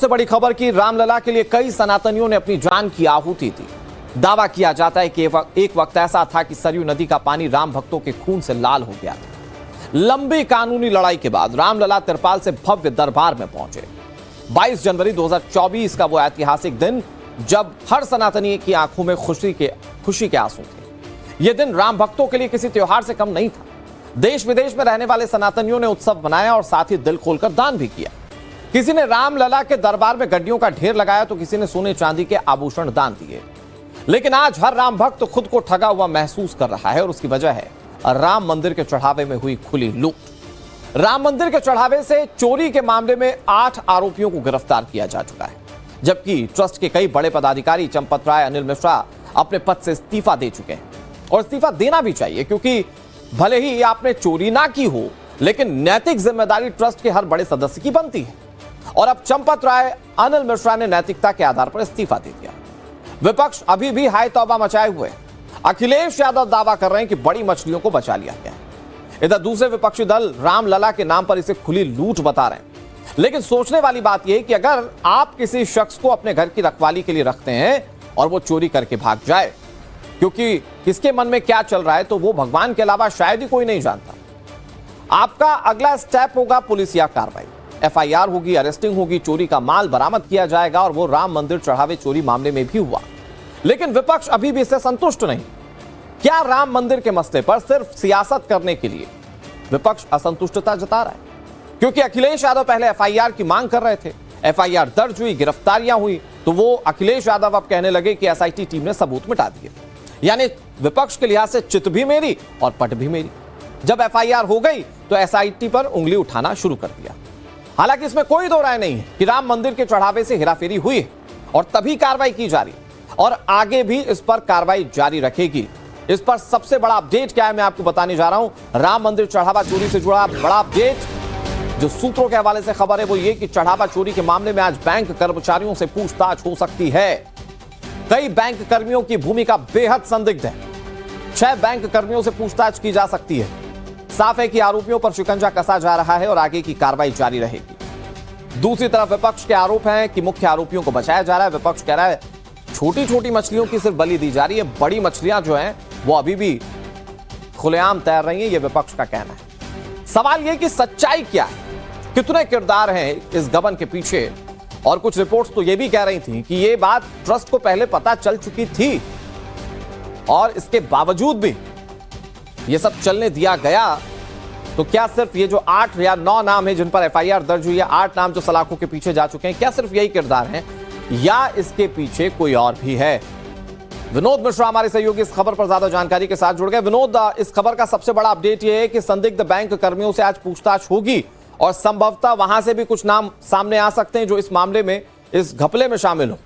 सबसे बड़ी खबर की रामलला के लिए कई सनातनियों ने अपनी जान की आहुति दी। दावा किया जाता है कि एक वक्त ऐसा था कि सरयू नदी का पानी राम भक्तों के खून से लाल हो गया था। लंबी कानूनी लड़ाई के बाद रामलला तिरपाल से भव्य दरबार में पहुंचे। 22 जनवरी 2024 का वो ऐतिहासिक दिन जब हर सनातनी की आंखों में खुशी के आंसू थे। यह दिन राम भक्तों के लिए किसी त्योहार से कम नहीं था। देश विदेश में रहने वाले सनातनियों ने उत्सव मनाया और साथ ही दिल खोलकर दान भी किया। किसी ने रामलला के दरबार में गड्डियों का ढेर लगाया तो किसी ने सोने चांदी के आभूषण दान दिए। लेकिन आज हर राम भक्त खुद को ठगा हुआ महसूस कर रहा है और उसकी वजह है राम मंदिर के चढ़ावे में हुई खुली लूट। राम मंदिर के चढ़ावे से चोरी के मामले में 8 आरोपियों को गिरफ्तार किया जा चुका है, जबकि ट्रस्ट के कई बड़े पदाधिकारी चंपत राय, अनिल मिश्रा अपने पद से इस्तीफा दे चुके हैं और इस्तीफा देना भी चाहिए, क्योंकि भले ही आपने चोरी ना की हो लेकिन नैतिक जिम्मेदारी ट्रस्ट के हर बड़े सदस्य की बनती है। और अब चंपत राय, अनिल मिश्रा ने नैतिकता के आधार पर इस्तीफा दे दिया। विपक्ष अभी भी हाय तौबा मचाए हुए। अखिलेश यादव दावा कर रहे हैं कि बड़ी मछलियों को बचा लिया गया। इधर दूसरे विपक्षी दल रामलला के नाम पर इसे खुली लूट बता रहे हैं। लेकिन सोचने वाली बात यह है कि अगर आप किसी शख्स को अपने घर की रखवाली के लिए रखते हैं और वो चोरी करके भाग जाए, क्योंकि किसके मन में क्या चल रहा है तो वो भगवान के अलावा शायद ही कोई नहीं जानता, आपका अगला स्टेप होगा पुलिसिया कार्रवाई। एफआईआर होगी, अरेस्टिंग होगी, चोरी का माल बरामद किया जाएगा और वो राम मंदिर चढ़ावे चोरी मामले में भी हुआ। लेकिन विपक्ष अभी भी इससे संतुष्ट नहीं। क्या राम मंदिर के मसले पर सिर्फ सियासत करने के लिए विपक्ष असंतुष्टता जता रहा है? क्योंकि अखिलेश यादव पहले एफआईआर की मांग कर रहे थे, एफआईआर दर्ज हुई, गिरफ्तारियां हुई, तो वो अखिलेश यादव अब कहने लगे कि एसआईटी टीम ने सबूत मिटा दिए। यानी विपक्ष के लिहाज से चित भी मेरी और पट भी मेरी। जब एफआईआर हो गई तो एसआईटी पर उंगली उठाना शुरू कर दिया। हालांकि इसमें कोई दो राय नहीं है कि राम मंदिर के चढ़ावे से हेराफेरी हुई है और तभी कार्रवाई की जा रही है और आगे भी इस पर कार्रवाई जारी रखेगी। इस पर सबसे बड़ा अपडेट क्या है मैं आपको बताने जा रहा हूं। राम मंदिर चढ़ावा चोरी से जुड़ा बड़ा अपडेट जो सूत्रों के हवाले से खबर है वो ये कि चढ़ावा चोरी के मामले में आज बैंक कर्मचारियों से पूछताछ हो सकती है। कई बैंक कर्मियों की भूमिका बेहद संदिग्ध है। 6 बैंक कर्मियों से पूछताछ की जा सकती है। साफ है कि आरोपियों पर शिकंजा कसा जा रहा है और आगे की कार्रवाई जारी रहेगी। दूसरी तरफ विपक्ष के आरोप हैं कि मुख्य आरोपियों को बचाया जा रहा है। विपक्ष कह रहा है छोटी छोटी मछलियों की सिर्फ बलि दी जा रही है, बड़ी मछलियां जो हैं वो अभी भी खुलेआम तैर रही हैं, ये विपक्ष का कहना है। सवाल यह कि सच्चाई क्या है, कितने किरदार हैं इस गबन के पीछे। और कुछ रिपोर्ट्स तो यह भी कह रही थी कि यह बात ट्रस्ट को पहले पता चल चुकी थी और इसके बावजूद भी ये सब चलने दिया गया। तो क्या सिर्फ ये जो 8 या 9 नाम है जिन पर एफआईआर दर्ज हुई है, 8 नाम जो सलाखों के पीछे जा चुके हैं, क्या सिर्फ यही किरदार हैं या इसके पीछे कोई और भी है? विनोद मिश्रा हमारे सहयोगी इस खबर पर ज्यादा जानकारी के साथ जुड़ गए। विनोद, इस खबर का सबसे बड़ा अपडेट यह है कि संदिग्ध बैंक कर्मियों से आज पूछताछ होगी और संभवतः वहां से भी कुछ नाम सामने आ सकते हैं जो इस मामले में, इस घपले में शामिल हो।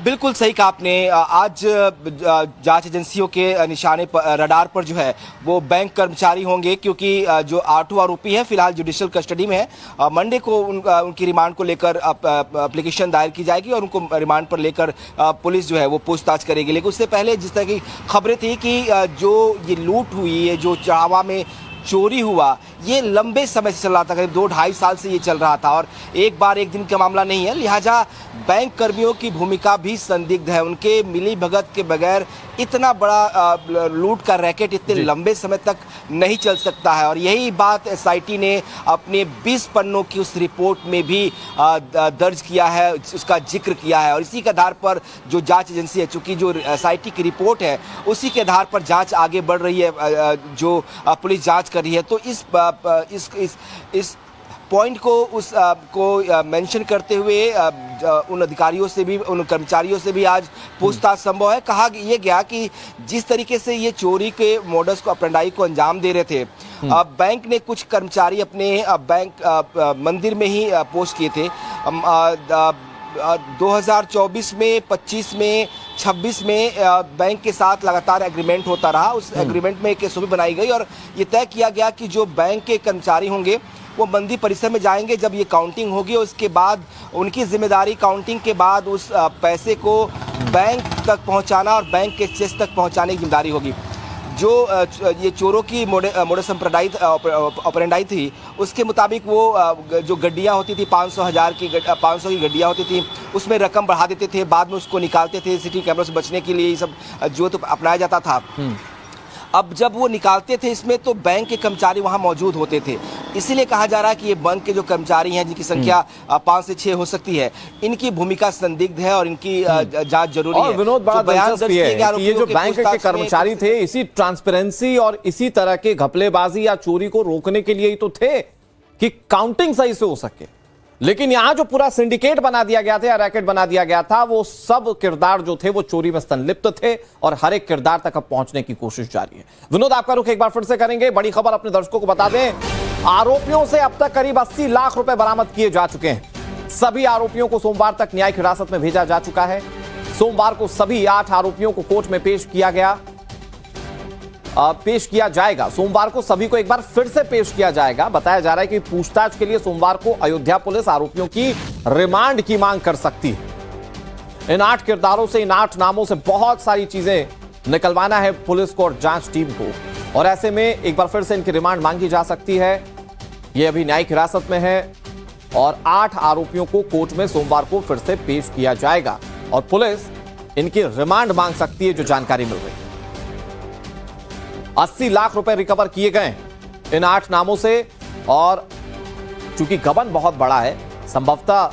बिल्कुल सही कहा आपने। आज जांच एजेंसियों के निशाने पर, रडार पर जो है वो बैंक कर्मचारी होंगे, क्योंकि जो 8 आरोपी हैं फिलहाल जुडिशियल कस्टडी में है। मंडे को उनकी रिमांड को लेकर एप्लीकेशन दायर की जाएगी और उनको रिमांड पर लेकर पुलिस जो है वो पूछताछ करेगी। लेकिन उससे पहले जिस तरह की खबरें थी कि जो ये लूट हुई है, जो चढ़ावा में चोरी हुआ, ये लंबे समय से चल रहा था, करीब 2-2.5 साल से ये चल रहा था और एक बार एक दिन का मामला नहीं है। लिहाजा बैंक कर्मियों की भूमिका भी संदिग्ध है। उनके मिली भगत के बगैर इतना बड़ा लूट का रैकेट इतने लंबे समय तक नहीं चल सकता है और यही बात एसआईटी ने अपने 20 पन्नों की उस रिपोर्ट में भी दर्ज किया है, उसका जिक्र किया है। और इसी के आधार पर जो जांच एजेंसी है, चूंकि जो एसआईटी की रिपोर्ट है उसी के आधार पर जांच आगे बढ़ रही है, जो पुलिस जांच कर रही है। तो इस पॉइंट को मेंशन करते हुए उन अधिकारियों से भी, उन कर्मचारियों से भी आज पूछताछ संभव है। कहा यह गया कि जिस तरीके से ये चोरी के मोडस को, ऑपरेंडाई को अंजाम दे रहे थे, बैंक ने कुछ कर्मचारी अपने बैंक मंदिर में ही पोस्ट किए थे। 2024 में, 25 में, 26 में बैंक के साथ लगातार एग्रीमेंट होता रहा। उस एग्रीमेंट में एक एसओपी बनाई गई और ये तय किया गया कि जो बैंक के कर्मचारी होंगे वो मंदिर परिसर में जाएंगे जब ये काउंटिंग होगी, उसके बाद उनकी जिम्मेदारी काउंटिंग के बाद उस पैसे को बैंक तक पहुंचाना और बैंक के चेस्ट तक पहुंचाने की जिम्मेदारी होगी। ये चोरों की मोडस ऑपरेंडाई थी, उसके मुताबिक वो जो गड्डियाँ होती थी 500 की गड्डियाँ होती थी, उसमें रकम बढ़ा देते थे, बाद में उसको निकालते थे सिटी कैमरों से बचने के लिए। ये सब जो तो अपनाया जाता था। अब जब वो निकालते थे इसमें, तो बैंक के कर्मचारी वहां मौजूद होते थे। इसीलिए कहा जा रहा है कि ये बैंक के जो कर्मचारी हैं, जिनकी संख्या 5 से 6 हो सकती है, इनकी भूमिका संदिग्ध है और इनकी जांच जरूरी है। विनोद, बड़ा दिलचस्प ये है कि ये जो बैंक के कर्मचारी थे, इसी ट्रांसपेरेंसी और इसी तरह के घपलेबाजी या चोरी को रोकने के लिए ही तो थे कि काउंटिंग सही से हो सके। लेकिन यहां जो पूरा सिंडिकेट बना दिया गया था या रैकेट बना दिया गया था, वो सब किरदार जो थे वो चोरी में संलिप्त थे और हर एक किरदार तक अब पहुंचने की कोशिश जारी है। विनोद, आपका रुख एक बार फिर से करेंगे। बड़ी खबर अपने दर्शकों को बता दें, आरोपियों से अब तक करीब 80 लाख रुपए बरामद किए जा चुके हैं। सभी आरोपियों को सोमवार तक न्यायिक हिरासत में भेजा जा चुका है। सोमवार को सभी 8 आरोपियों को कोर्ट में पेश किया जाएगा। सोमवार को सभी को एक बार फिर से पेश किया जाएगा। बताया जा रहा है कि पूछताछ के लिए सोमवार को अयोध्या पुलिस आरोपियों की रिमांड की मांग कर सकती है। इन 8 किरदारों से, इन 8 नामों से बहुत सारी चीजें निकलवाना है पुलिस को और जांच टीम को, और ऐसे में एक बार फिर से इनकी रिमांड मांगी जा सकती है। ये अभी न्यायिक हिरासत में है और 8 आरोपियों को कोर्ट में सोमवार को फिर से पेश किया जाएगा और पुलिस इनकी रिमांड मांग सकती है, जो जानकारी मिल रही है। 80 लाख रुपए रिकवर किए गए इन 8 नामों से, और चूंकि गबन बहुत बड़ा है, संभवतः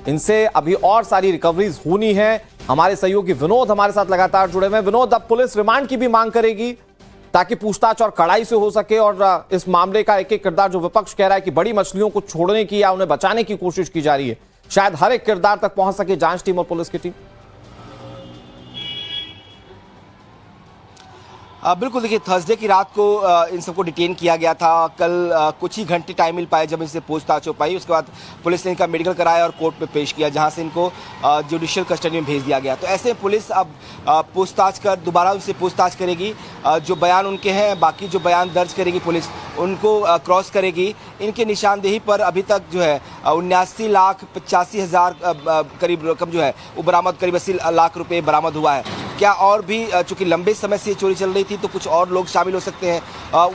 इनसे अभी और सारी रिकवरीज होनी है। हमारे सहयोगी विनोद हमारे साथ लगातार जुड़े हुए हैं। विनोद, अब पुलिस रिमांड की भी मांग करेगी ताकि पूछताछ और कड़ाई से हो सके, और इस मामले का एक एक किरदार, जो विपक्ष कह रहा है कि बड़ी मछलियों को छोड़ने की या उन्हें बचाने की कोशिश की जा रही है, शायद हर एक किरदार तक पहुंच सके जांच टीम और पुलिस की टीम। बिल्कुल, देखिए, थर्सडे की रात को इन सबको डिटेन किया गया था। कल कुछ ही घंटे टाइम मिल पाए जब इनसे पूछताछ हो पाई। उसके बाद पुलिस ने इनका मेडिकल कराया और कोर्ट में पेश किया, जहां से इनको जुडिशियल कस्टडी में भेज दिया गया। तो ऐसे पुलिस अब पूछताछ कर दोबारा उनसे पूछताछ करेगी। जो बयान उनके हैं, बाकी जो बयान दर्ज करेगी पुलिस, उनको क्रॉस करेगी। इनके निशानदेही पर अभी तक जो है 79,85,000 करीब रकम जो है वो बरामद, करीब 80 लाख रुपए बरामद हुआ है। क्या और भी, चूंकि लंबे समय से चोरी चल रही थी, तो कुछ और लोग शामिल हो सकते हैं,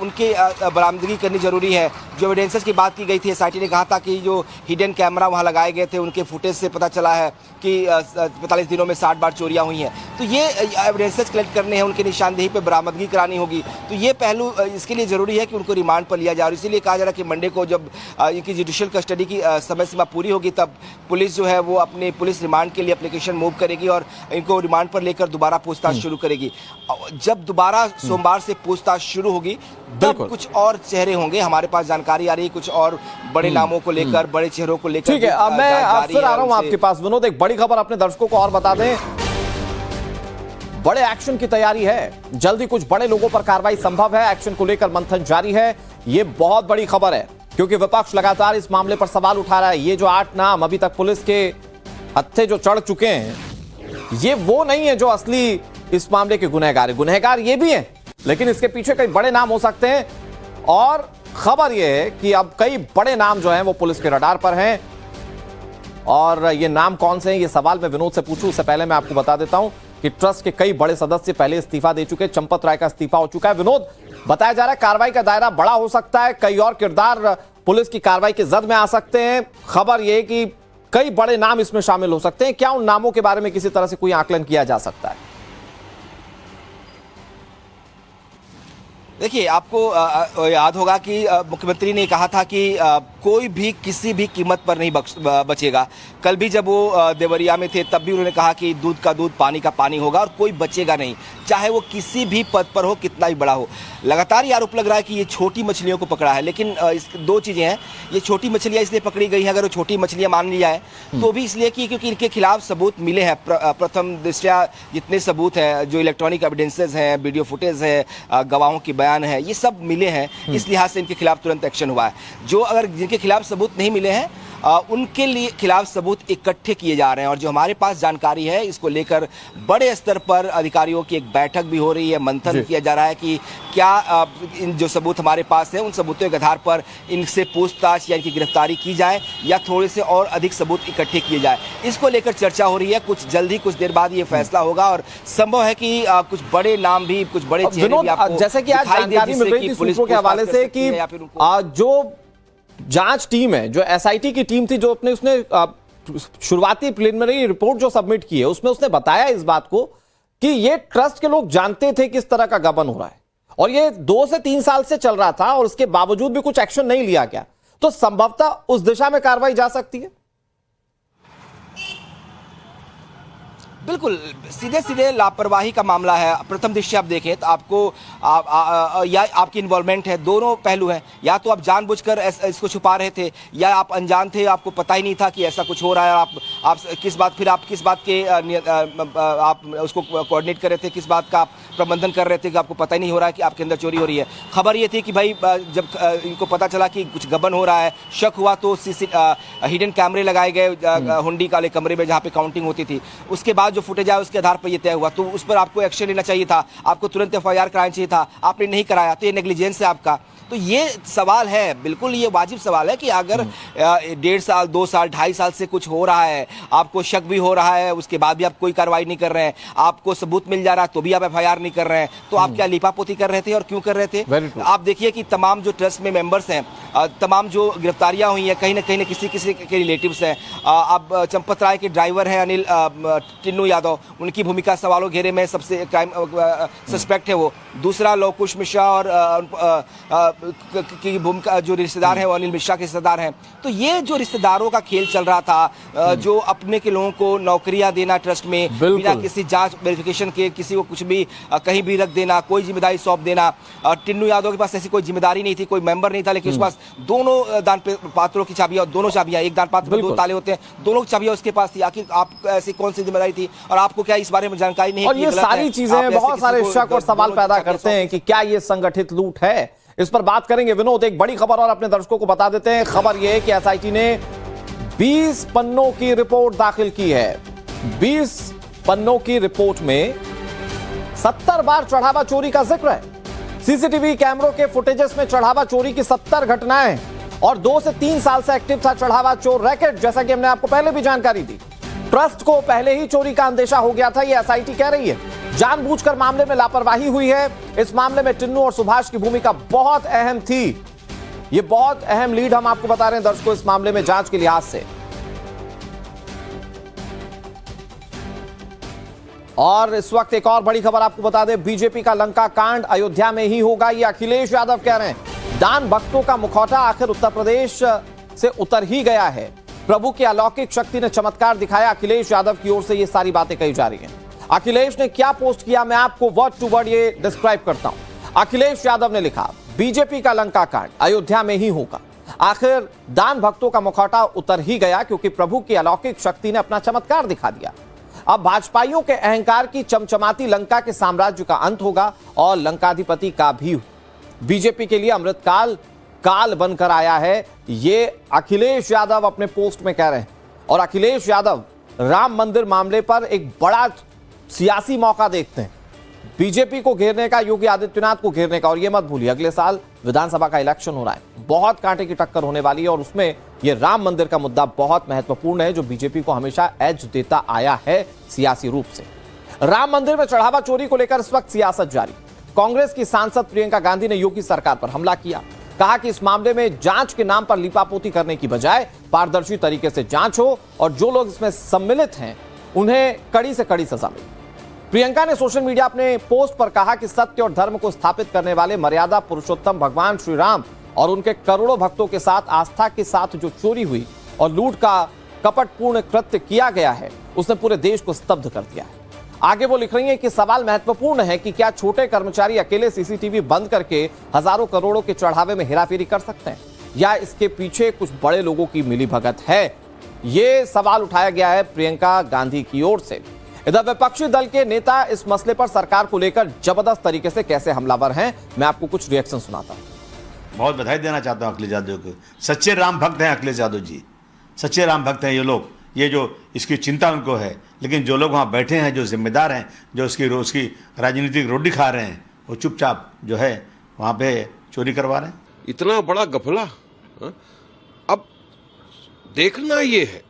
उनके बरामदगी करनी जरूरी है। जो एविडेंसेस की बात की गई थी, एसआईटी ने कहा था कि जो हिडन कैमरा वहां लगाए गए थे, उनके फुटेज से पता चला है कि 45 दिनों में 60 बार चोरियां हुई हैं। तो ये एविडेंसेस कलेक्ट करने हैं, उनके निशानदेही पर बरामदगी करानी होगी। तो ये पहलू, इसके लिए जरूरी है कि उनको रिमांड पर लिया जाए। और इसीलिए कहा जा रहा है कि मंडे को जब इनकी जुडिशियल कस्टडी की समय सीमा पूरी होगी, तब पुलिस जो है वो अपने पुलिस रिमांड के लिए एप्लीकेशन मूव करेगी और इनको रिमांड पर लेकर दोबारा पूछताछ शुरू करेगी। जब दोबारा सोमवार से पूछताछ शुरू होगी, तब कुछ और चेहरे होंगे। हमारे पास जानकारी आ रही है कुछ और बड़े नामों को लेकर, बड़े चेहरों को लेकर। ठीक है, अब मैं फिर आ रहा हूं आपके पास। विनोद, एक बड़ी खबर अपने दर्शकों को और बता दें। बड़े एक्शन की तैयारी है, जल्दी कुछ बड़े लोगों पर कार्रवाई संभव है। एक्शन को लेकर मंथन जारी है। ये बहुत बड़ी खबर है क्योंकि विपक्ष लगातार इस मामले पर सवाल उठा रहा है। ये जो 8 नाम अभी तक पुलिस के हत्थे जो चढ़ चुके हैं, ये वो नहीं है जो असली इस मामले के गुनहगार है। गुनहगार ये भी हैं, लेकिन इसके पीछे कई बड़े नाम हो सकते हैं। और खबर यह है कि अब कई बड़े नाम जो हैं वो पुलिस के रडार पर हैं। और ये नाम कौन से हैं, ये सवाल मैं विनोद से पूछूं, उससे पहले मैं आपको बता देता हूं कि ट्रस्ट के कई बड़े सदस्य पहले इस्तीफा दे चुके हैं। चंपत राय का इस्तीफा हो चुका है। विनोद, बताया जा रहा है कार्रवाई का दायरा बड़ा हो सकता है, कई और किरदार पुलिस की कार्रवाई के जद में आ सकते हैं। खबर यह कि कई बड़े नाम इसमें शामिल हो सकते हैं। क्या उन नामों के बारे में किसी तरह से कोई आकलन किया जा सकता है? देखिए, आपको याद होगा कि मुख्यमंत्री ने कहा था कि कोई भी किसी भी कीमत पर नहीं बचेगा। कल भी जब वो देवरिया में थे, तब भी उन्होंने कहा कि दूध का दूध, पानी का पानी होगा और कोई बचेगा नहीं, चाहे वो किसी भी पद पर हो, कितना ही बड़ा हो। लगातार ये आरोप लग रहा है कि ये छोटी मछलियों को पकड़ा है, लेकिन इस 2 चीज़ें हैं। ये छोटी मछलियाँ इसलिए पकड़ी गई हैं, अगर वो छोटी मछलियाँ मान लिया है तो भी इसलिए कि क्योंकि इनके खिलाफ सबूत मिले हैं। प्रथम दृष्टया जितने सबूत हैं, जो इलेक्ट्रॉनिक एविडेंसेज हैं, वीडियो फुटेज है, गवाहों की बयान है, ये सब मिले हैं। इस लिहाज से इनके खिलाफ तुरंत एक्शन हुआ है। जो अगर जिनके खिलाफ सबूत नहीं मिले हैं, उनके लिए खिलाफ सबूत इकट्ठे किए जा रहे हैं। और जो हमारे पास जानकारी है, इसको लेकर बड़े स्तर पर अधिकारियों की एक बैठक भी हो रही है, मंथन किया जा रहा है कि क्या इन जो सबूत हमारे पास है उन सबूतों के आधार पर इनसे पूछताछ या इनकी गिरफ्तारी की जाए या थोड़े से और अधिक सबूत इकट्ठे किए जाए। इसको लेकर चर्चा हो रही है। कुछ जल्दी, कुछ देर बाद ये फैसला होगा और संभव है कि कुछ बड़े नाम भी, कुछ बड़े चेहरे भी आपको जैसे कि आज जानकारी मिल रही थी सूत्रों के हवाले से कि जो जांच टीम है, जो एसआईटी की टीम थी, जो अपने उसने शुरुआती प्रिलिमिनरी रिपोर्ट जो सबमिट की है, उसमें उसने बताया इस बात को कि ये ट्रस्ट के लोग जानते थे किस तरह का गबन हो रहा है और ये 2 से 3 साल से चल रहा था और उसके बावजूद भी कुछ एक्शन नहीं लिया गया, तो संभवतः उस दिशा में कार्रवाई जा सकती है। बिल्कुल सीधे सीधे लापरवाही का मामला है। प्रथम दृष्टि आप देखें तो आपको या आपकी इन्वॉल्वमेंट है, दोनों पहलू हैं। या तो आप जानबूझकर इसको छुपा रहे थे या आप अनजान थे, आपको पता ही नहीं था कि ऐसा कुछ हो रहा है। आप किस बात के आप उसको कोऑर्डिनेट कर रहे थे, किस बात का आप प्रबंधन कर रहे थे कि आपको पता ही नहीं हो रहा है कि आपके अंदर चोरी हो रही है। खबर ये थी कि भाई जब इनको पता चला कि कुछ गबन हो रहा है, शक हुआ तो हिडन कैमरे लगाए गए हुंडी काले कमरे में जहाँ पे काउंटिंग होती थी। उसके बाद जो फुटेज आया उसके आधार पर यह तय हुआ, तो उस पर आपको एक्शन लेना चाहिए था, आपको तुरंत एफआईआर कराना चाहिए था, आपने नहीं कराया, तो ये नेग्लिजेंस है आपका। तो ये सवाल है, बिल्कुल ये वाजिब सवाल है कि अगर 1.5 साल, 2 साल, 2.5 साल से कुछ हो रहा है, आपको शक भी हो रहा है, उसके बाद भी आप कोई कार्रवाई नहीं कर रहे हैं, आपको सबूत मिल जा रहा है तो भी आप एफआईआर नहीं कर रहे हैं, तो आप क्या लिपापोती कर रहे थे और क्यों कर रहे थे? आप देखिए कि तमाम जो ट्रस्ट में मेंबर्स हैं, तमाम जो गिरफ्तारियां हुई हैं, कहीं ना कहीं किसी के रिलेटिव्स हैं। अब चंपत राय के ड्राइवर हैं अनिल टिन्नू यादव, उनकी भूमिका सवालों घेरे में सबसे क्राइम सस्पेक्ट है वो। दूसरा लवकुश मिश्रा और की भूमिका, जो रिश्तेदार हैं वो अनिल मिश्रा के रिश्तेदार हैं। तो ये जो रिश्तेदारों का खेल चल रहा था, जो अपने के लोगों को नौकरियां देना ट्रस्ट में बिना किसी जांच वेरिफिकेशन के, किसी को कुछ भी कहीं भी रख देना, कोई जिम्मेदारी सौंप देना। टिन्नू यादव के पास ऐसी कोई जिम्मेदारी नहीं थी, कोई मेंबर नहीं था, लेकिन उसके पास दोनों दान पात्रों की चाबियां, दोनों चाबियां, एक दान पात्र में 2 ताले होते हैं, दोनों चाबियां उसके पास थी। आखिर आप ऐसी कौन सी जिम्मेदारी थी और आपको क्या इस बारे में जानकारी नहीं? और ये सारी चीजें बहुत सारे शक और सवाल पैदा करते हैं कि क्या ये संगठित लूट है। इस पर बात करेंगे विनोद। एक बड़ी खबर और अपने दर्शकों को बता देते हैं। खबर यह है कि एसआईटी ने 20 पन्नों की रिपोर्ट दाखिल की है। 20 पन्नों की रिपोर्ट में 70 बार चढ़ावा चोरी का जिक्र है। सीसीटीवी कैमरों के फुटेजेस में चढ़ावा चोरी की 70 घटनाएं और 2 से 3 साल से एक्टिव था चढ़ावा चोर रैकेट, जैसा कि हमने आपको पहले भी जानकारी दी। ट्रस्ट को पहले ही चोरी का अंदेशा हो गया था, यह एसआईटी कह रही है। जानबूझकर मामले में लापरवाही हुई है। इस मामले में टिन्नू और सुभाष की भूमिका बहुत अहम थी। यह बहुत अहम लीड हम आपको बता रहे हैं दर्शकों इस मामले में जांच के लिहाज से। और इस वक्त एक और बड़ी खबर आपको बता दें, बीजेपी का लंका कांड अयोध्या में ही होगा, यह अखिलेश यादव कह रहे हैं। दान भक्तों का मुखौटा आखिर उत्तर प्रदेश से उतर ही गया है। प्रभु की अलौकिक शक्ति ने चमत्कार दिखाया, अखिलेश यादव की ओर से ये सारी बातें कही जा रही हैं। अखिलेश ने क्या पोस्ट किया, मैं आपको वर्ड टू वर्ड ये डिस्क्राइब करता हूं। अखिलेश यादव ने लिखा, बीजेपी का लंका कांड अयोध्या में ही होगा, आखिर दान भक्तों का मुखौटा उतर ही गया क्योंकि प्रभु की अलौकिक शक्ति ने अपना चमत्कार दिखा दिया। अब भाजपाइयों के अहंकार की चमचमाती लंका के साम्राज्य का अंत होगा और लंकाधिपति का भी। बीजेपी के लिए अमृतकाल काल बनकर आया है, ये अखिलेश यादव अपने पोस्ट में कह रहे हैं। और अखिलेश यादव राम मंदिर मामले पर एक बड़ा सियासी मौका देखते हैं, बीजेपी को घेरने का, योगी आदित्यनाथ को घेरने का। और ये मत भूलिए अगले साल विधानसभा का इलेक्शन हो रहा है, बहुत कांटे की टक्कर होने वाली है और उसमें यह राम मंदिर का मुद्दा बहुत महत्वपूर्ण है, जो बीजेपी को हमेशा एज देता आया है सियासी रूप से। राम मंदिर में चढ़ावा चोरी को लेकर इस वक्त सियासत जारी। कांग्रेस की सांसद प्रियंका गांधी ने योगी सरकार पर हमला किया, कहा कि इस मामले में जांच के नाम पर लिपापोती करने की बजाय पारदर्शी तरीके से जांच हो और जो लोग इसमें सम्मिलित हैं उन्हें कड़ी से कड़ी सजा मिले। प्रियंका ने सोशल मीडिया अपने पोस्ट पर कहा कि सत्य और धर्म को स्थापित करने वाले मर्यादा पुरुषोत्तम भगवान श्री राम और उनके करोड़ों भक्तों के साथ आस्था के साथ जो चोरी हुई और लूट का कपटपूर्ण कृत्य किया गया है, उसने पूरे देश को स्तब्ध कर दिया है। आगे वो लिख रही हैं कि सवाल महत्वपूर्ण है कि क्या छोटे कर्मचारी अकेले सीसीटीवी बंद करके हजारों करोड़ों के चढ़ावे में हेराफेरी कर सकते हैं या इसके पीछे कुछ बड़े लोगों की मिलीभगत है। ये सवाल उठाया गया है प्रियंका गांधी की ओर से। इधर विपक्षी दल के नेता इस मसले पर सरकार को लेकर जबरदस्त तरीके से कैसे हमलावर हैं, मैं आपको कुछ रिएक्शन सुनाता हूं। बहुत बधाई देना चाहता हूं अखिलेश यादव को, सच्चे राम भक्त हैं अखिलेश यादव जी, सच्चे राम भक्त हैं ये लोग, ये जो इसकी चिंता उनको है। लेकिन जो लोग वहाँ बैठे हैं, जो जिम्मेदार हैं, जो उसकी रोज़ की राजनीतिक रोटी खा रहे हैं, वो चुपचाप जो है वहाँ पे चोरी करवा रहे हैं। इतना बड़ा गफला। हाँ? अब देखना ये है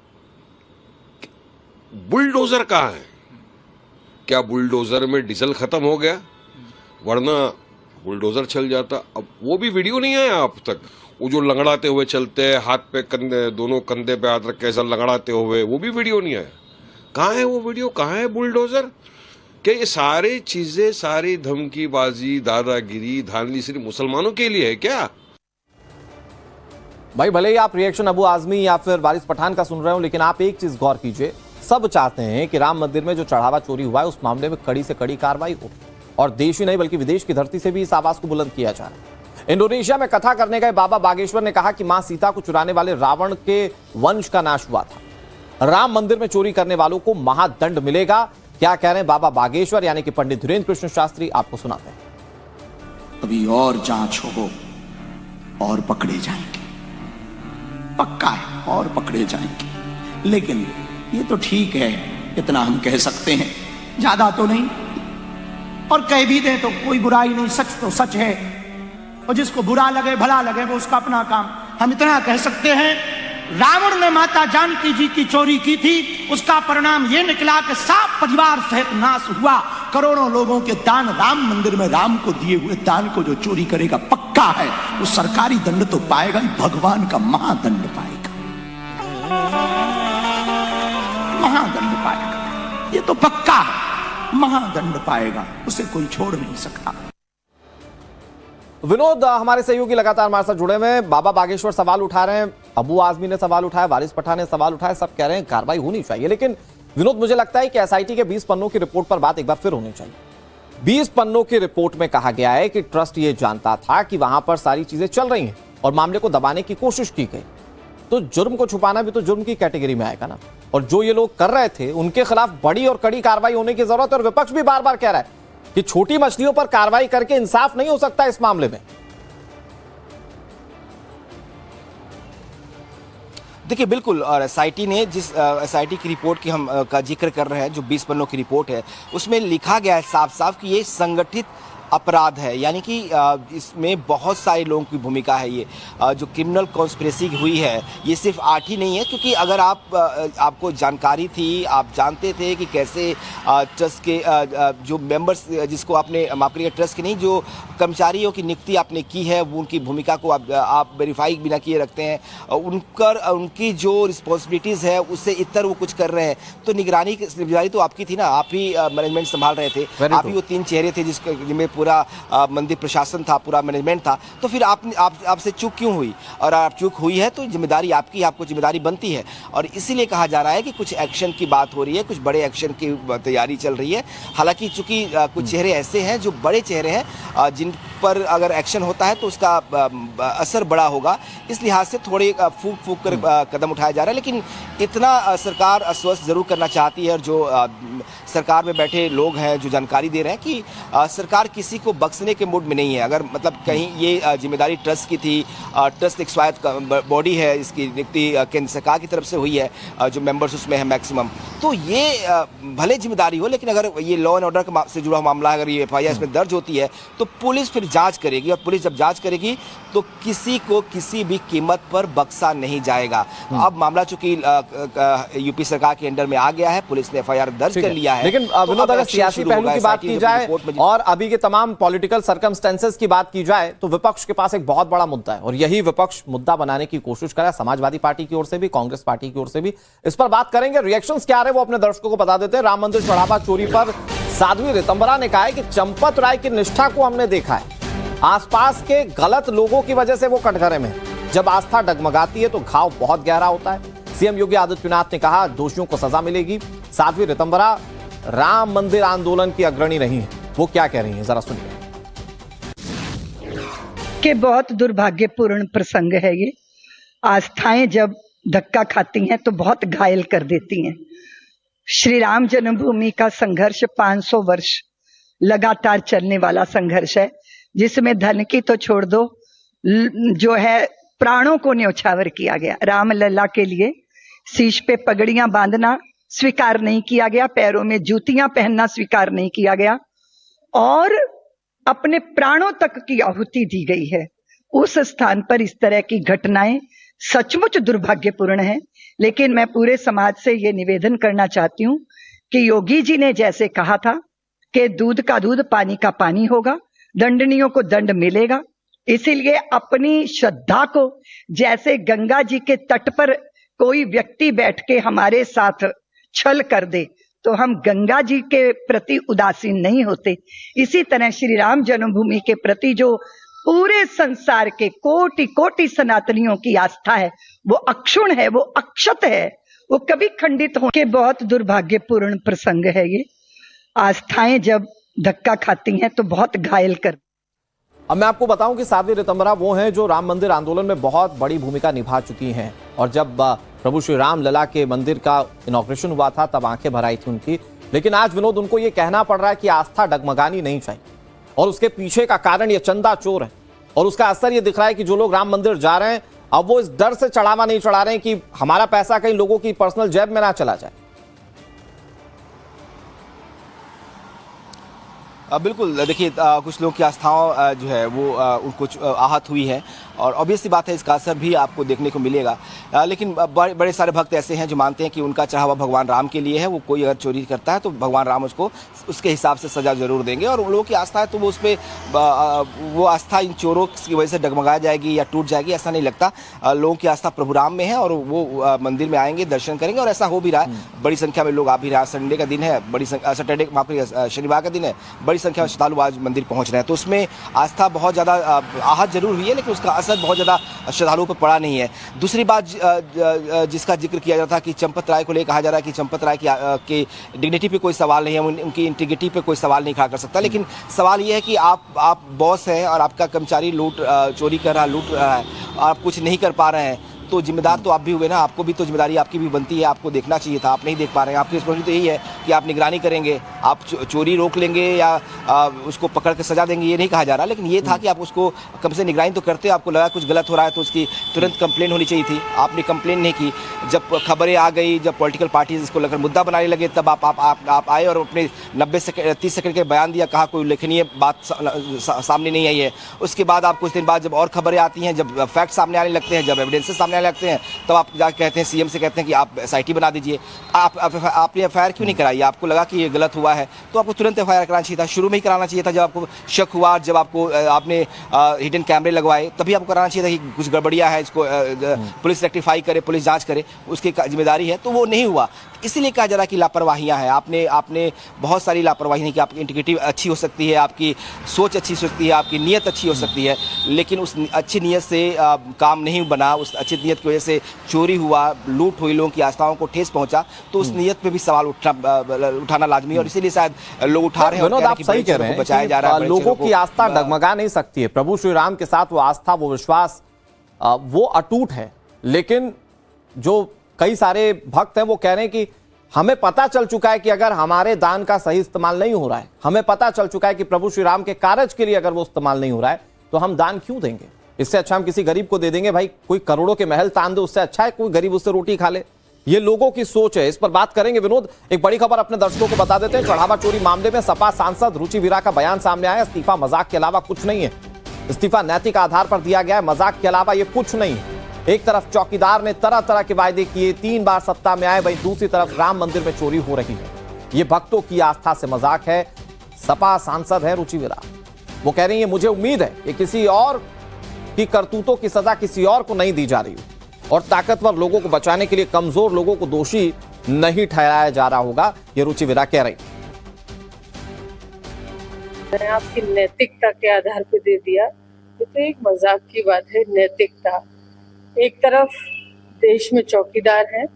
बुलडोजर कहाँ है। क्या बुलडोजर में डीजल खत्म हो गया? वरना बुलडोजर चल जाता। अब वो भी वीडियो नहीं आया अब तक, वो जो लंगड़ाते हुए चलते हैं, हाथ पे कंधे, दोनों कंधे पे हाथ रख के ऐसा लंगड़ाते हुए, वो भी वीडियो नहीं आया। कहाँ है वो वीडियो? कहाँ है बुलडोजर? क्या ये सारी चीजें, सारी धमकीबाजी, दादागिरी, धांधली सिर्फ मुसलमानों के लिए है क्या? भाई भले ही आप रिएक्शन अबू आजमी या फिर वारिस पठान का सुन रहे हो, लेकिन आप एक चीज गौर कीजिए, सब चाहते हैं कि राम मंदिर में जो चढ़ावा चोरी हुआ है उस मामले में कड़ी से कड़ी कार्रवाई हो, और देश ही नहीं बल्कि विदेश की धरती से भी इस आवाज को बुलंद किया जा रहा है। इंडोनेशिया में कथा करने गए बाबा बागेश्वर ने कहा कि मां सीता को चुराने वाले रावण के वंश का नाश हुआ था। राम मंदिर में चोरी करने वालों को महादंड मिलेगा। क्या कह रहे हैं बाबा बागेश्वर यानी कि पंडित धीरेन्द्र कृष्ण शास्त्री, आपको सुनाते हैं। अभी और जांच हो और पकड़े जाएंगे, पक्का है, और पकड़े जाएंगे। लेकिन ये तो ठीक है, इतना हम कह सकते हैं, ज्यादा तो नहीं। और कह भी दे तो कोई बुराई नहीं, सच तो सच है, और जिसको बुरा लगे भला लगे वो उसका अपना काम। हम इतना कह सकते हैं, रावण ने माता जानकी जी की चोरी की थी, उसका परिणाम यह निकला कि 7 परिवार सहित नाश हुआ। करोड़ों लोगों के दान राम मंदिर में राम को दिए हुए दान को जो चोरी करेगा, पक्का है वो सरकारी दंड तो पाएगा ही, भगवान का महादंड पाएगा, महादंड पाएगा। ये तो पक्का है, महादंड पाएगा, उसे कोई छोड़ नहीं सकता। विनोद, हमारे सहयोगी लगातार हमारे साथ जुड़े हुए हैं। बाबा बागेश्वर सवाल उठा रहे हैं, अबू आजमी ने सवाल उठाया, वारिस पठान ने सवाल उठाया, सब कह रहे हैं कार्रवाई होनी चाहिए। लेकिन विनोद, मुझे लगता है कि एसआईटी के 20 पन्नों की रिपोर्ट पर बात एक बार फिर होनी चाहिए। 20 पन्नों की रिपोर्ट में कहा गया है कि ट्रस्ट ये जानता था कि वहां पर सारी चीजें चल रही हैं और मामले को दबाने की कोशिश की गई। तो जुर्म को छुपाना भी तो जुर्म की कैटेगरी में आएगा ना। और जो ये लोग कर रहे थे उनके खिलाफ बड़ी और कड़ी कार्रवाई होने की जरूरत है। और विपक्ष भी बार बार कह रहा है कि छोटी मछलियों पर कार्रवाई करके इंसाफ नहीं हो सकता इस मामले में। देखिए बिल्कुल, और एसआईटी ने जिस एसआईटी की रिपोर्ट की हम का जिक्र कर रहे हैं, जो 20 पन्नों की रिपोर्ट है, उसमें लिखा गया है साफ साफ कि ये संगठित अपराध है। यानी कि इसमें बहुत सारे लोगों की भूमिका है। ये जो क्रिमिनल कॉन्स्पिरेसी हुई है, ये सिर्फ 8 ही नहीं है, क्योंकि अगर आपको जानकारी थी, आप जानते थे कि कैसे ट्रस्ट के जो मेंबर्स, जिसको आपने माफ करिएगा, ट्रस्ट के नहीं, जो कर्मचारियों की नियुक्ति आपने की है, वो उनकी भूमिका को आप वेरीफाई बिना किए रखते हैं, उनकी जो रिस्पॉन्सिबिलिटीज़ है उससे इतर वो कुछ कर रहे हैं, तो निगरानी की जिम्मेदारी तो आपकी थी ना। आप ही मैनेजमेंट संभाल रहे थे, आप ही वो 3 चेहरे थे जिसमें पूरा मंदिर प्रशासन था, पूरा मैनेजमेंट था। तो फिर आपसे चूक क्यों हुई? और आप चूक हुई है तो जिम्मेदारी आपकी, आपको जिम्मेदारी बनती है। और इसीलिए कहा जा रहा है कि कुछ एक्शन की बात हो रही है, कुछ बड़े एक्शन की तैयारी चल रही है। हालांकि चूंकि कुछ चेहरे ऐसे हैं जो बड़े चेहरे हैं, जिन पर अगर एक्शन होता है तो उसका असर बड़ा होगा, इस लिहाज से थोड़े फूक कर कदम उठाया जा रहा है। लेकिन इतना सरकार आश्वस्त जरूर करना चाहती है, और जो सरकार में बैठे लोग हैं जो जानकारी दे रहे हैं कि सरकार किसी को बख्शने के मूड में नहीं है। अगर मतलब कहीं ये जिम्मेदारी ट्रस्ट की थी, ट्रस्ट एक स्वायत्त बॉडी है, इसकी नियुक्ति केंद्र सरकार की तरफ से हुई है, जो मेंबर्स उसमें है मैक्सिमम, तो ये भले जिम्मेदारी हो, लेकिन अगर ये लॉ एंड ऑर्डर से जुड़ा मामला, अगर ये एफआईआर इसमें दर्ज होती है तो पुलिस फिर जांच करेगी, और पुलिस जब जांच करेगी तो किसी को किसी भी कीमत पर बख्शा नहीं जाएगा। अब मामला चूंकि यूपी सरकार के अंडर में आ गया है, पुलिस ने एफआईआर दर्ज कर लिया है। लेकिन विनोद, अगर सियासी पहलू की बात की जाए और अभी के तमाम पॉलिटिकल सर्कमस्टेंसेस की बात की जाए तो विपक्ष के पास एक बहुत बड़ा मुद्दा है, और यही विपक्ष मुद्दा बनाने की कोशिश कर रहा है, समाजवादी पार्टी की ओर से भी, कांग्रेस पार्टी की ओर से भी। इस पर बात करेंगे, रिएक्शंस क्या आ रहे हैं वो अपने दर्शकों को बता देते हैं। राम मंदिर चढ़ावा चोरी पर साध्वी रितंबरा ने कहा है कि चंपत राय की निष्ठा को हमने देखा है, आसपास के गलत लोगों की वजह से वो कटघरे में। जब आस्था डगमगाती है तो घाव बहुत गहरा होता है। सीएम योगी आदित्यनाथ ने कहा दोषियों को सजा मिलेगी। साध्वी रितंबरा राम मंदिर आंदोलन की अग्रणी रही है, वो क्या कह रही हैं, जरा सुनिए। कि बहुत दुर्भाग्यपूर्ण प्रसंग है ये। आस्थाएं जब धक्का खाती हैं तो बहुत घायल कर देती हैं। श्री राम जन्मभूमि का संघर्ष 500 वर्ष लगातार चलने वाला संघर्ष है, जिसमें धन की तो छोड़ दो, जो है प्राणों को न्यौछावर किया गया राम लला के लिए। शीश पे पगड़ियां बांधना स्वीकार नहीं किया गया, पैरों में जूतियां पहनना स्वीकार नहीं किया गया और अपने प्राणों तक की आहुति दी गई है। उस स्थान पर इस तरह की घटनाएं सचमुच दुर्भाग्यपूर्ण है। लेकिन मैं पूरे समाज से ये निवेदन करना चाहती हूं कि योगी जी ने जैसे कहा था कि दूध का दूध पानी का पानी होगा, दंडनियों को दंड मिलेगा, इसीलिए अपनी श्रद्धा को, जैसे गंगा जी के तट पर कोई व्यक्ति बैठ के हमारे साथ छल कर दे तो हम गंगा जी के प्रति उदासीन नहीं होते, इसी तरह श्री राम जन्मभूमि के प्रति जो पूरे संसार के कोटि कोटि सनातनियों की आस्था है वो अक्षुण है, वो अक्षत है, वो कभी खंडित हो के बहुत दुर्भाग्यपूर्ण प्रसंग है ये। आस्थाएं जब धक्का खाती हैं तो बहुत घायल कर। अब मैं आपको बताऊं कि साध्वी ऋतंबरा वो हैं जो राम मंदिर आंदोलन में बहुत बड़ी भूमिका निभा चुकी हैं और जब प्रभु श्री राम लला के मंदिर का इनॉग्रेशन हुआ था तब आंखें भर आई थी उनकी। लेकिन आज विनोद उनको ये कहना पड़ रहा है कि आस्था डगमगानी नहीं चाहिए और उसके पीछे का कारण ये चंदा चोर है और उसका असर ये दिख रहा है कि जो लोग राम मंदिर जा रहे हैं अब वो इस डर से चढ़ावा नहीं चढ़ा रहे हैं कि हमारा पैसा कहीं लोगों की पर्सनल जेब में ना चला जाए। बिल्कुल, देखिए कुछ लोगों की आस्थाओं जो है वो उनको आहत हुई है और ऑब्वियसली बात है इसका असर भी आपको देखने को मिलेगा। लेकिन बड़े सारे भक्त ऐसे हैं जो मानते हैं कि उनका चढ़ावा भगवान राम के लिए है, वो कोई अगर चोरी करता है तो भगवान राम उसको उसके हिसाब से सजा जरूर देंगे और उन लोगों की आस्था है तो वो उस पर वो आस्था इन चोरों की वजह से डगमगा जाएगी या टूट जाएगी, ऐसा नहीं लगता। लोगों की आस्था प्रभु राम में है और वो मंदिर में आएंगे, दर्शन करेंगे और ऐसा हो भी रहा है। बड़ी संख्या में लोग आ भी रहा है, संडे का दिन है, बड़ी सैटरडे शनिवार का दिन है, बड़ी संख्या में श्रद्धालु आज मंदिर पहुंच रहे हैं तो उसमें आस्था बहुत ज़्यादा आहत जरूर हुई है लेकिन उसका असर बहुत ज़्यादा श्रद्धालुओं पर पड़ा नहीं है। दूसरी बात जिसका जिक्र किया जाता है कि चंपत राय को लेकर कहा जा रहा है कि चंपत राय की डिग्निटी पे कोई सवाल नहीं है, उनकी इंटीग्रिटी पे कोई सवाल नहीं खड़ा कर सकता। लेकिन सवाल ये है कि आप बॉस हैं और आपका कर्मचारी चोरी कर रहा है, लूट रहा है, आप कुछ नहीं कर पा रहे हैं तो जिम्मेदार तो आप भी हुए ना, आपको भी तो जिम्मेदारी आपकी भी बनती है, आपको देखना चाहिए था, आप नहीं देख पा रहे हैं। आपकी रिस्पॉन्सिबिलिटी तो यही है कि आप निगरानी करेंगे, आप चोरी रोक लेंगे या उसको पकड़ के सजा देंगे, ये नहीं कहा जा रहा। लेकिन ये था कि आप उसको कम से निगरानी तो करते, आपको लगा कुछ गलत हो रहा है तो उसकी तुरंत कंप्लेन होनी चाहिए थी, आपने कंप्लेन नहीं की। जब खबरें आ गई, जब पॉलिटिकल पार्टीज इसको लेकर मुद्दा बनाने लगे तब आप आए और अपने 30 सेकंड के बयान दिया, कहा कोई उल्लेखनीय बात सामने नहीं आई है। उसके बाद आप कुछ दिन बाद जब और खबरें आती हैं, जब फैक्ट सामने आने लगते हैं, जब एविडेंसेस सामने लगते हैं तब आप जाकर कहते हैं, सीएम से कहते हैं कि आप एसआईटी बना दीजिए। आपने एफआईआर क्यों नहीं कराई? आपको लगा कि ये गलत हुआ है तो आपको तुरंत एफआईआर कराना चाहिए था, शुरू में ही कराना चाहिए था। जब आपको शक हुआ, जब आपने हिडन कैमरे लगवाए तभी आपको कराना चाहिए था कि कुछ गड़बड़ियां है, इसको पुलिस रेक्टिफाई करे, पुलिस जांच करे, उसकी जिम्मेदारी है। तो वो नहीं हुआ, इसीलिए कहा जा रहा है कि लापरवाहियां हैं। आपने बहुत सारी लापरवाही नहीं की। आपकी इंटीग्रिटी अच्छी हो सकती है, आपकी सोच अच्छी हो सकती है, आपकी नीयत अच्छी हो सकती है, लेकिन उस अच्छी नीयत से काम नहीं बना, उस अच्छी नीयत की वजह से चोरी हुआ, लूट हुई, लोगों की आस्थाओं को ठेस पहुंचा तो उस नीयत पे भी सवाल उठाना लाजमी है और इसीलिए शायद लोग उठा रहे हैं। आप सही कह रहे हैं, बचाया जा रहा है, लोगों की आस्था डगमगा नहीं सकती है। प्रभु श्री राम के साथ वो आस्था, वो विश्वास, वो अटूट है। लेकिन जो कई सारे भक्त हैं वो कह रहे हैं कि हमें पता चल चुका है कि अगर हमारे दान का सही इस्तेमाल नहीं हो रहा है, हमें पता चल चुका है कि प्रभु श्री राम के कार्य के लिए अगर वो इस्तेमाल नहीं हो रहा है तो हम दान क्यों देंगे? इससे अच्छा हम किसी गरीब को दे देंगे। भाई कोई करोड़ों के महल तान दे, उससे अच्छा है कोई गरीब उससे रोटी खा ले। ये लोगों की सोच है, इस पर बात करेंगे विनोद। एक बड़ी खबर अपने दर्शकों को बता देते हैं। चढ़ावा चोरी मामले में सपा सांसद रुचि वीरा का बयान सामने आया। इस्तीफा मजाक के अलावा कुछ नहीं है। इस्तीफा नैतिक आधार पर दिया गया है, मजाक के अलावा ये कुछ नहीं है। एक तरफ चौकीदार ने तरह तरह के वायदे किए, 3 बार सत्ता में आए, वहीं दूसरी तरफ राम मंदिर में चोरी हो रही है। ये भक्तों की आस्था से मजाक है। सपा सांसद है रुचि वीरा, वो कह रही है मुझे उम्मीद है कि किसी और की करतूतों की सजा किसी और को नहीं दी जा रही और ताकतवर लोगों को बचाने के लिए कमजोर लोगों को दोषी नहीं ठहराया जा रहा होगा, ये रुचि वीरा कह रही। आपकी नैतिकता के आधार पर दे दिया, ये तो एक मजाक की बात है। नैतिकता, एक तरफ देश में चौकीदार हैं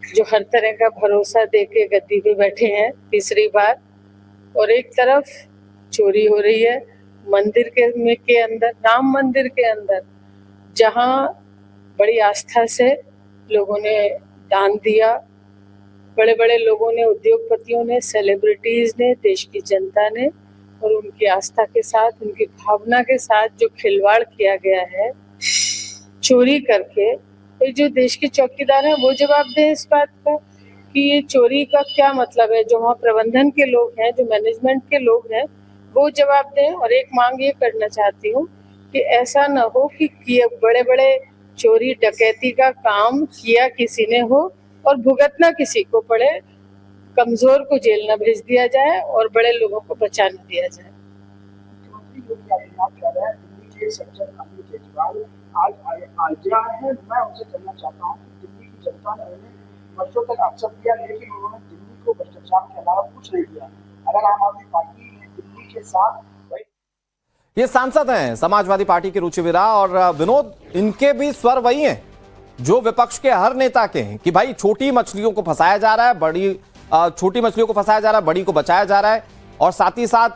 जो हर तरह का भरोसा देके गद्दी पे बैठे हैं तीसरी बार, और एक तरफ चोरी हो रही है मंदिर के अंदर, राम मंदिर के अंदर, जहां बड़ी आस्था से लोगों ने दान दिया, बड़े बड़े लोगों ने, उद्योगपतियों ने, सेलिब्रिटीज ने, देश की जनता ने, और उनकी आस्था के साथ, उनकी भावना के साथ जो खिलवाड़ किया गया है चोरी करके, एक जो देश के चौकीदार हैं वो जवाब दें इस बात का कि ये चोरी का क्या मतलब है। जो वहाँ प्रबंधन के लोग हैं, जो मैनेजमेंट के लोग हैं, वो जवाब दें। और एक मांग ये करना चाहती हूँ कि ऐसा न हो कि बड़े बड़े चोरी डकैती का काम किया किसी ने हो और भुगतना किसी को पड़े, कमजोर को जेल न भेज दिया जाए और बड़े लोगों को बचा न दिया जाए। मुख्यमंत्री योगी आदित्यनाथ कह रहे हैं दिल्ली के सज्जन अनिल केजरीवाल आज आए हैं। मैं उनसे जानना चाहता हूँ कि दिल्ली की जनता ने उन्हें वर्षों तक अवसर दिया, लेकिन उन्होंने दिल्ली को भ्रष्टाचार के अलावा कुछ नहीं दिया। अगर आम आदमी पार्टी ने दिल्ली के साथ ये सांसद हैं समाजवादी पार्टी के रुचिवीरा और विनोद, इनके भी स्वर वही हैं जो विपक्ष के हर नेता के हैं कि भाई छोटी मछलियों को फंसाया जा रहा है, छोटी मछलियों को फंसाया जा रहा है, बड़ी को बचाया जा रहा है। और साथ ही साथ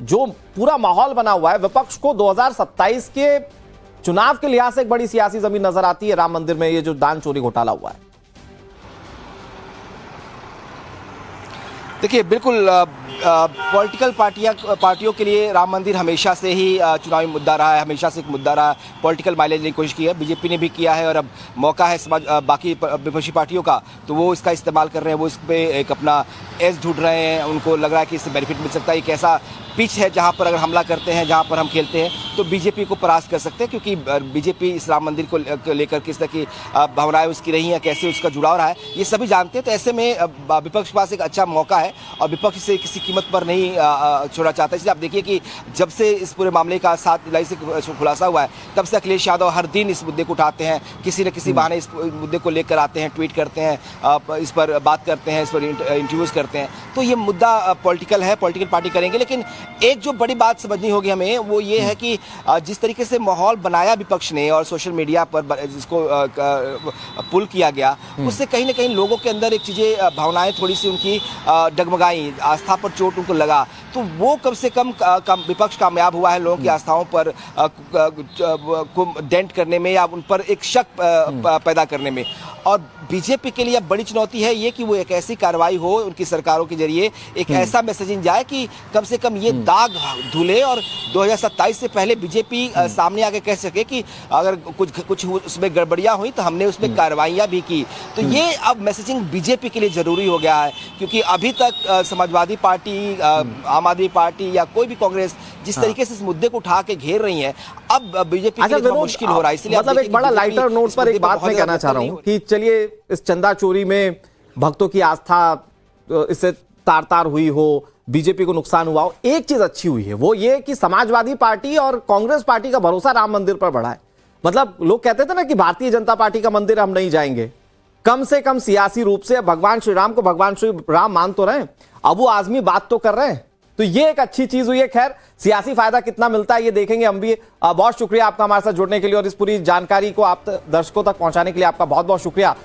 जो पूरा माहौल बना हुआ है, विपक्ष को 2027 के चुनाव के लिहाज से एक बड़ी सियासी जमीन नजर आती है राम मंदिर में ये जो दान चोरी घोटाला हुआ है। देखिए, बिल्कुल पॉलिटिकल पार्टियों के लिए राम मंदिर हमेशा से ही चुनावी मुद्दा रहा है, हमेशा से एक मुद्दा रहा है। पॉलिटिकल माइलेज की कोशिश की है, बीजेपी ने भी किया है और अब मौका है बाकी विपक्षी पार्टियों का, तो वो इसका इस्तेमाल कर रहे हैं, वो इस पर एक अपना एज ढूंढ रहे हैं। उनको लग रहा है कि इससे बेनिफिट मिल सकता है। एक ऐसा पिच है जहां पर अगर हमला करते हैं, जहां पर हम खेलते हैं, तो बीजेपी को परास्त कर सकते हैं, क्योंकि बीजेपी इस राम मंदिर को लेकर किस तरह की भावनाएं उसकी रही हैं, कैसे उसका जुड़ाव रहा है, ये सभी जानते हैं। तो ऐसे में विपक्ष के पास एक अच्छा मौका है और विपक्ष से किसी कीमत पर नहीं छोड़ना चाहता। इसलिए आप देखिए कि जब से इस पूरे मामले का 7 जुलाई से खुलासा हुआ है, तब से अखिलेश यादव हर दिन इस मुद्दे को उठाते हैं, किसी न किसी बहाने इस मुद्दे को लेकर आते हैं, ट्वीट करते हैं, इस पर बात करते हैं, इस पर इंटरव्यूज करते हैं। तो ये मुद्दा पॉलिटिकल है, पॉलिटिकल पार्टी करेंगे। लेकिन एक जो बड़ी बात समझनी होगी हमें, वो ये है कि जिस तरीके से माहौल बनाया विपक्ष ने और सोशल मीडिया पर जिसको पुल किया गया, उससे कहीं ना कहीं लोगों के अंदर एक चीज़ें भावनाएं थोड़ी सी उनकी डगमगाई, आस्था पर चोट उनको लगा। तो वो कम से कम विपक्ष कामयाब हुआ है लोगों की आस्थाओं पर को डेंट करने में या उन पर एक शक पैदा करने में। और बीजेपी के लिए बड़ी चुनौती है ये कि वो एक ऐसी कार्रवाई हो उनकी सरकारों के जरिए, एक ऐसा मैसेजिंग जाए कि कम से कम ये दाग धुले और 2027 से पहले बीजेपी सामने आके कह सके कि अगर कुछ उसमें गड़बड़ियां हुई तो हमने उसमें कार्रवाइयां भी की। तो ये अब मैसेजिंग बीजेपी के लिए जरूरी हो गया है, क्योंकि अभी तक समाजवादी पार्टी, आम आदमी पार्टी या कोई भी कांग्रेस जिस तरीके से इस मुद्दे को उठा के घेर रही है, अब बीजेपी के लिए मुश्किल हो रहा है। इसलिए मतलब एक बड़ा लाइटर नोट पर एक बात मैं कहना चाह रहा हूं कि चलिए इस चंदा चोरी में भक्तों की आस्था इससे तार तार हुई हो, बीजेपी को नुकसान हुआ हो, एक चीज अच्छी हुई है, वो ये कि समाजवादी पार्टी और कांग्रेस पार्टी का भरोसा राम मंदिर पर बढ़ा है। मतलब लोग कहते थे ना कि भारतीय जनता पार्टी का मंदिर हम नहीं जाएंगे, कम से कम सियासी रूप से भगवान श्री राम को भगवान श्री राम मान तो रहे हैं, अबू आजमी बात तो कर रहे हैं। तो ये एक अच्छी चीज हुई है। खैर, सियासी फायदा कितना मिलता है ये देखेंगे हम भी। बहुत शुक्रिया आपका हमारे साथ जुड़ने के लिए और इस पूरी जानकारी को आप दर्शकों तक पहुंचाने के लिए आपका बहुत बहुत शुक्रिया।